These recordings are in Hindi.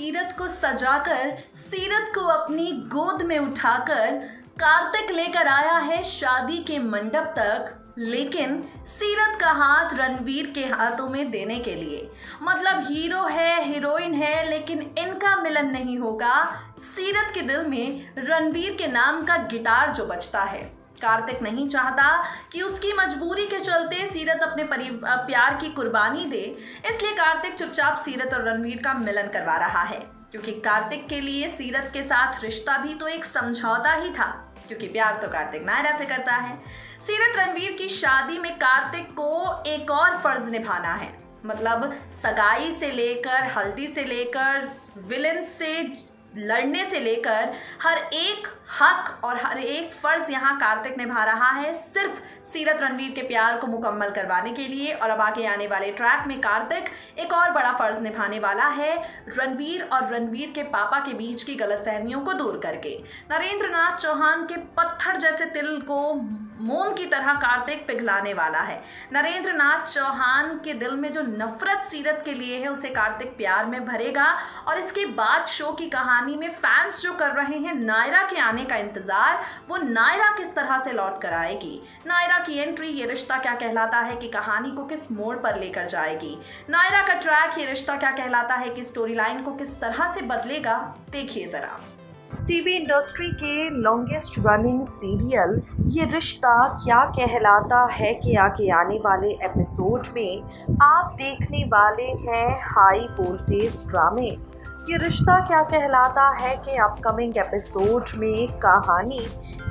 सीरत को सजाकर, सीरत को अपनी गोद में उठाकर कार्तिक लेकर आया है शादी के मंडप तक, लेकिन सीरत का हाथ रणवीर के हाथों में देने के लिए। मतलब हीरो है, हीरोइन है, लेकिन इनका मिलन नहीं होगा। सीरत के दिल में रणवीर के नाम का गिटार जो बजता है। कार्तिक नहीं चाहता कि उसकी मजबूरी के चलते सीरत अपने प्यार की कुर्बानी दे, इसलिए कार्तिक चुपचाप सीरत और रणवीर का मिलन करवा रहा है। क्योंकि कार्तिक के लिए सीरत के साथ रिश्ता भी तो एक समझौता ही था, क्योंकि प्यार तो कार्तिक नायरा से करता है। सीरत रणवीर की शादी में कार्तिक को एक और फर्ज निभाना है। मतलब सगाई से लेकर, हल्दी से लेकर, विलन से लड़ने से लेकर हर एक हक और हर एक फर्ज यहाँ कार्तिक निभा रहा है, सिर्फ सीरत रणवीर के प्यार को मुकम्मल करवाने के लिए। और अब आगे आने वाले ट्रैक में कार्तिक एक और बड़ा फर्ज निभाने वाला है, रणवीर और रणवीर के पापा के बीच की गलतफहमियों को दूर करके। नरेंद्र नाथ चौहान के पत्थर जैसे दिल को मोम की तरह कार्तिक पिघलाने वाला है। नरेंद्र नाथ चौहान के दिल में जो नफरत सीरत के लिए है, उसे कार्तिक प्यार में भरेगा। और इसके बाद शो की कहानी में फैंस जो कर रहे हैं नायरा के आने का इंतजार, वो नायरा किस तरह से लौट कर आएगी, नायरा की एंट्री ये रिश्ता क्या कहलाता है कि कहानी को किस मोड़ पर लेकर जाएगी, नायरा का ट्रैक ये रिश्ता क्या कहलाता है कि स्टोरी लाइन को किस तरह से बदलेगा, देखिए जरा। टीवी इंडस्ट्री के लॉन्गेस्ट रनिंग सीरियल ये रिश्ता क्या कहलाता है कि आगे आने वाले एपिसोड में आप देखने वाले हैं हाई वोल्टेज ड्रामे। ये रिश्ता क्या कहलाता है कि अपकमिंग एपिसोड में कहानी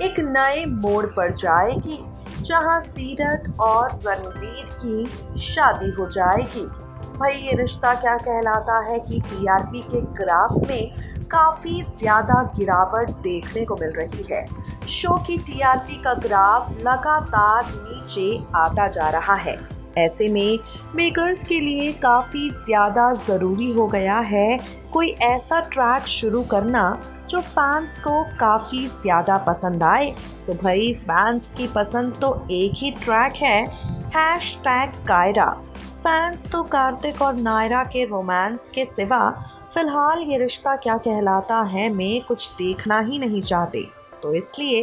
एक नए मोड़ पर जाएगी, जहां सीरत और रणवीर की शादी हो जाएगी। भाई ये रिश्ता क्या कहलाता है कि टीआरपी के ग्राफ में काफ़ी ज़्यादा गिरावट देखने को मिल रही है। शो की टीआरपी का ग्राफ लगातार नीचे आता जा रहा है। ऐसे में मेकर्स के लिए काफ़ी ज़्यादा ज़रूरी हो गया है कोई ऐसा ट्रैक शुरू करना जो फैंस को काफ़ी ज़्यादा पसंद आए। तो भाई फैंस की पसंद तो एक ही ट्रैक है, #कायरा। फैंस तो कार्तिक और नायरा के रोमांस के सिवा फ़िलहाल ये रिश्ता क्या कहलाता है में कुछ देखना ही नहीं चाहते। तो इसलिए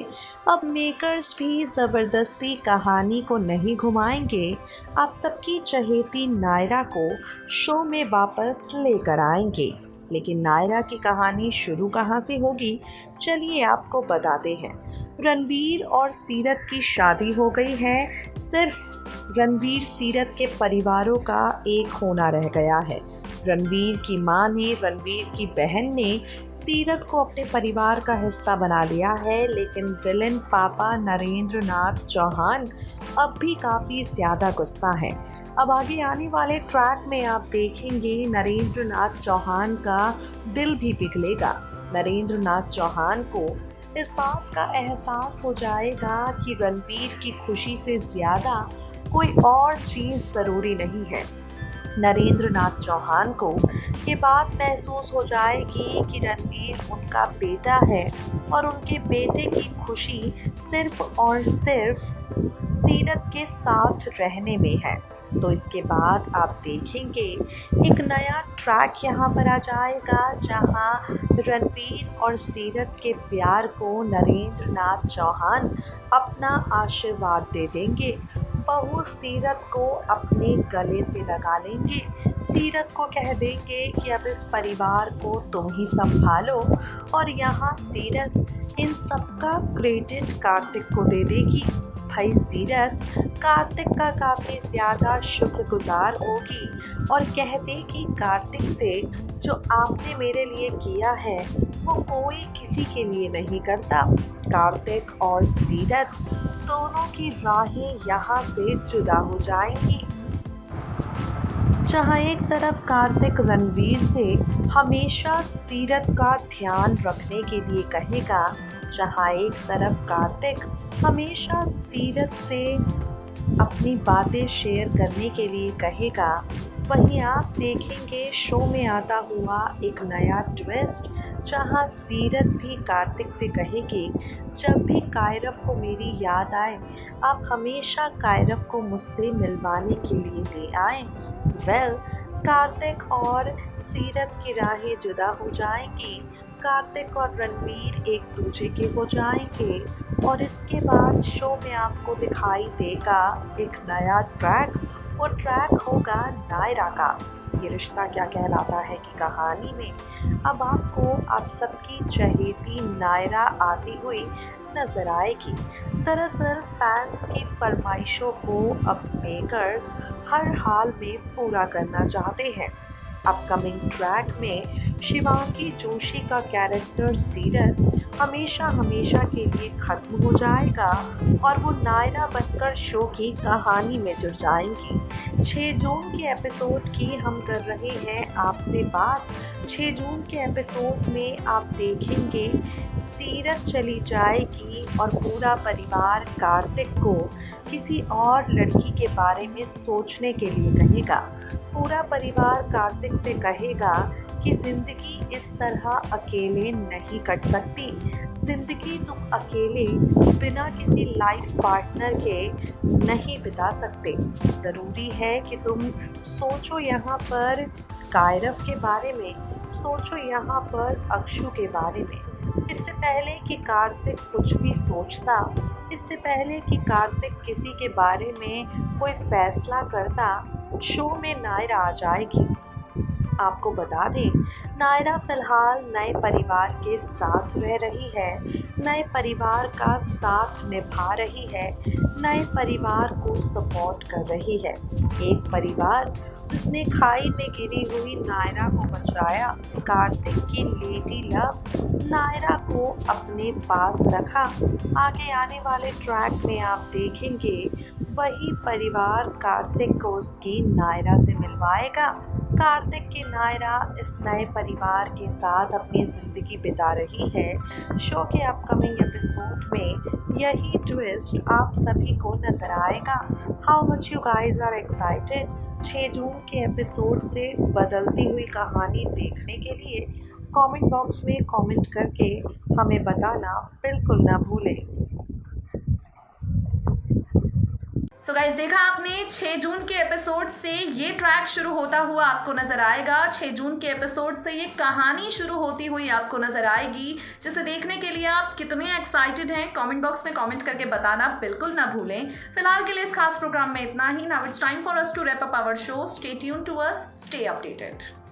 अब मेकर्स भी ज़बरदस्ती कहानी को नहीं घुमाएंगे, आप सबकी चहेती नायरा को शो में वापस लेकर आएंगे। लेकिन नायरा की कहानी शुरू कहाँ से होगी, चलिए आपको बताते हैं। रणवीर और सीरत की शादी हो गई है, सिर्फ रणवीर सीरत के परिवारों का एक होना रह गया है। रणवीर की मां ने, रणवीर की बहन ने सीरत को अपने परिवार का हिस्सा बना लिया है, लेकिन विलन पापा नरेंद्र नाथ चौहान अब भी काफ़ी ज़्यादा गुस्सा है। अब आगे आने वाले ट्रैक में आप देखेंगे नरेंद्र नाथ चौहान का दिल भी पिघलेगा। नरेंद्र नाथ चौहान को इस बात का एहसास हो जाएगा कि रणवीर की खुशी से ज़्यादा कोई और चीज़ ज़रूरी नहीं है। नरेंद्र नाथ चौहान को ये बात महसूस हो जाएगी कि रणवीर उनका बेटा है और उनके बेटे की खुशी सिर्फ और सिर्फ सीरत के साथ रहने में है। तो इसके बाद आप देखेंगे एक नया ट्रैक यहाँ पर आ जाएगा, जहाँ रणवीर और सीरत के प्यार को नरेंद्र नाथ चौहान अपना आशीर्वाद दे देंगे। बहू सीरत को अपने गले से लगा लेंगे, सीरत को कह देंगे कि अब इस परिवार को तुम ही संभालो, और यहाँ सीरत इन सब का क्रेडिट कार्तिक को दे देगी। भाई सीरत कार्तिक का काफ़ी ज़्यादा शुक्रगुजार होगी और कह देगी कार्तिक से, जो आपने मेरे लिए किया है वो कोई किसी के लिए नहीं करता। कार्तिक और सीरत दोनों की राहें यहाँ से जुदा हो जाएंगी। जहाँ एक तरफ कार्तिक रणवीर से हमेशा सीरत का ध्यान रखने के लिए कहेगा, जहाँ एक तरफ कार्तिक हमेशा सीरत से अपनी बातें शेयर करने के लिए कहेगा, वहीं आप देखेंगे शो में आता हुआ एक नया ट्विस्ट, जहां सीरत भी कार्तिक से कहेगी, जब भी कायरव को मेरी याद आए आप हमेशा कायरव को मुझसे मिलवाने के लिए ले आएं। वेल, कार्तिक और सीरत की राहें जुदा हो जाएंगी। कार्तिक और रणवीर एक दूसरे के हो जाएंगे और इसके बाद शो में आपको दिखाई देगा एक नया ट्रैक। वो ट्रैक होगा नायरा का। ये रिश्ता क्या कहलाता है कि कहानी में अब आपको आप सबकी चहेती नायरा आती हुई नजर आएगी। दरअसल फैंस की फरमाइशों को अब मेकर्स हर हाल में पूरा करना चाहते हैं। अपकमिंग ट्रैक में शिवांगी जोशी का कैरेक्टर सीरत हमेशा हमेशा के लिए खत्म हो जाएगा और वो नायरा बनकर शो की कहानी में जुड़ जाएंगी। 6 जून के एपिसोड की हम कर रहे हैं आपसे बात। 6 जून के एपिसोड में आप देखेंगे सीरत चली जाएगी और पूरा परिवार कार्तिक को किसी और लड़की के बारे में सोचने के लिए कहेगा। पूरा परिवार कार्तिक से कहेगा कि ज़िंदगी इस तरह अकेले नहीं कट सकती। ज़िंदगी तुम अकेले बिना किसी लाइफ पार्टनर के नहीं बिता सकते। ज़रूरी है कि तुम सोचो यहाँ पर कायरव के बारे में, सोचो यहाँ पर अक्षु के बारे में। इससे पहले कि कार्तिक कुछ भी सोचता, इससे पहले कि कार्तिक किसी के बारे में कोई फैसला करता, शो में नायरा आ जाएगी। आपको बता दें, नायरा फ़िलहाल नए परिवार के साथ रह रही है, नए परिवार का साथ निभा रही है, नए परिवार को सपोर्ट कर रही है। एक परिवार जिसने खाई में गिरी हुई नायरा को बचाया, कार्तिक की लेडी लव नायरा को अपने पास रखा। आगे आने वाले ट्रैक में आप देखेंगे वही परिवार कार्तिक को उसकी नायरा से मिलवाएगा। कार्तिक की नायरा इस नए परिवार के साथ अपनी ज़िंदगी बिता रही है। शो के अपकमिंग एपिसोड में यही ट्विस्ट आप सभी को नज़र आएगा। How much you guys are excited 6 जून के एपिसोड से बदलती हुई कहानी देखने के लिए कमेंट बॉक्स में कमेंट करके हमें बताना बिल्कुल ना भूलें। सो गाइस, देखा आपने 6 जून के एपिसोड से ये ट्रैक शुरू होता हुआ आपको नजर आएगा। 6 जून के एपिसोड से ये कहानी शुरू होती हुई आपको नजर आएगी, जिसे देखने के लिए आप कितने एक्साइटेड हैं कमेंट बॉक्स में कमेंट करके बताना बिल्कुल ना भूलें। फिलहाल के लिए इस खास प्रोग्राम में इतना ही। Now it's time for us to wrap up our show. Stay tuned to us, stay updated.